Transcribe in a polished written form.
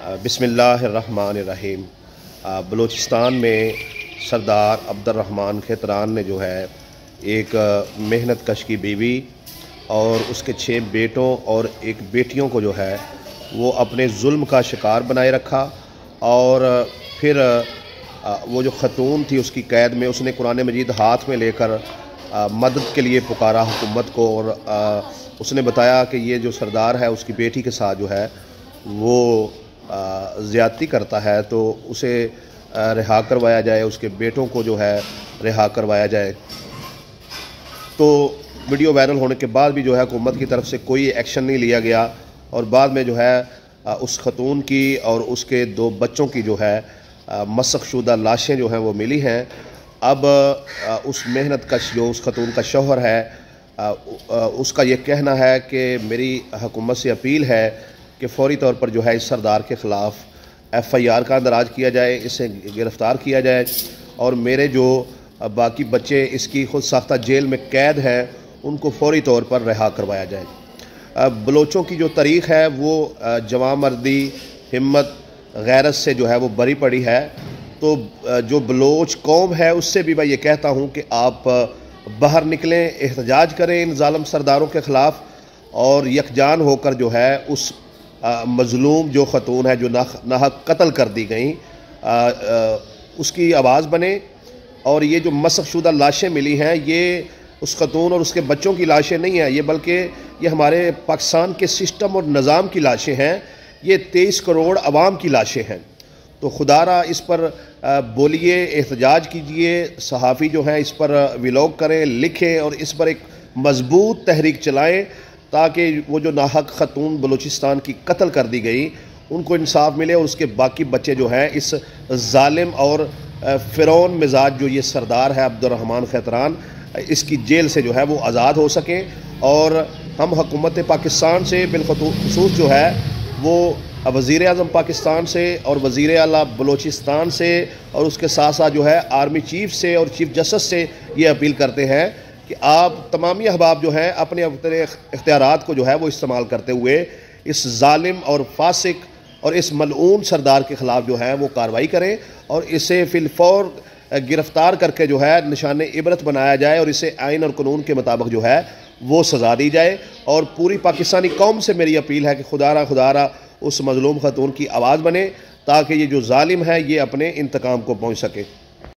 बिस्मिल्लाहिर्रहमानिर्रहीम। बलूचिस्तान में सरदार अब्दुर्रहमान खेतरान ने जो है एक मेहनत कश की बीवी और उसके 6 बेटों और एक बेटियों को जो है वो अपने जुल्म का शिकार बनाए रखा। और फिर वो जो ख़तून थी उसकी कैद में उसने कुरान मजीद हाथ में लेकर मदद के लिए पुकारा हुकूमत को। और उसने बताया कि ये जो सरदार है उसकी बेटी के साथ जो है वो ज़्यादती करता है, तो उसे रिहा करवाया जाए, उसके बेटों को जो है रिहा करवाया जाए। तो वीडियो वायरल होने के बाद भी जो है हुकूमत की तरफ से कोई एक्शन नहीं लिया गया। और बाद में जो है उस खतून की और उसके 2 बच्चों की जो है मसख़शुदा लाशें जो हैं वो मिली हैं। अब उस मेहनत कश जो उस खतून का शौहर है उसका ये कहना है कि मेरी हुकूमत से अपील है कि फ़ौरी तौर पर जो है इस सरदार के ख़िलाफ़ FIR का अंदराज किया जाए, इसे गिरफ़्तार किया जाए और मेरे जो बाकी बच्चे इसकी खुद साख्ता जेल में कैद हैं उनको फ़ौरी तौर पर रिहा करवाया जाए। बलोचों की जो तारीख़ है वो जवां मर्दी, हिम्मत, गैरत से जो है वो भरी पड़ी है। तो जो बलोच कौम है उससे भी मैं ये कहता हूँ कि आप बाहर निकलें, एहतजाज करें इन ज़ालिम सरदारों के ख़िलाफ़ और यकजान होकर जो है उस मज़लूम जो ख़तून है जो नाहक कत्ल कर दी गई उसकी आवाज़ बने। और ये जो मसख़शुदा लाशें मिली हैं ये उस खतून और उसके बच्चों की लाशें नहीं हैं, ये बल्कि ये हमारे पाकिस्तान के सिस्टम और निज़ाम की लाशें हैं। ये 23 करोड़ अवाम की लाशें हैं। तो खुदारा इस पर बोलिए, एहतजाज कीजिए, सहाफ़ी जो हैं इस पर व्लॉग करें, लिखें और इस पर एक मज़बूत तहरीक चलाएँ ताकि वो जो नाहक ख़तून बलूचिस्तान की कत्ल कर दी गई उनको इंसाफ मिले और उसके बाकी बच्चे जो हैं इस ज़ालिम और फ़िरौन मिजाज जो ये सरदार है अब्दुर्रहमान खेतरान, इसकी जेल से जो है वो आज़ाद हो सकें। और हम हुकूमत पाकिस्तान से बिलख़ुसूस जो है वो वज़ीर आज़म पाकिस्तान से और वज़ीर आला बलूचिस्तान से और उसके साथ साथ जो है आर्मी चीफ़ से और चीफ़ जस्टिस से ये अपील करते हैं कि आप तमामी अहबाब जो हैं अपने इख्तियारात को जो है वो इस्तेमाल करते हुए इस ज़ालिम और फासिक और इस मलऊन सरदार के ख़िलाफ़ जो है वो कार्रवाई करें और इसे फिलफौर गिरफ़्तार करके जो है निशान इबरत बनाया जाए और इसे आइन और कानून के मुताबिक जो है वो सज़ा दी जाए। और पूरी पाकिस्तानी कौम से मेरी अपील है कि खुदारा उस मज़लूम ख़तून की आवाज़ बने ताकि ये जो ज़ालिम है ये अपने इंतकाम को पहुँच सके।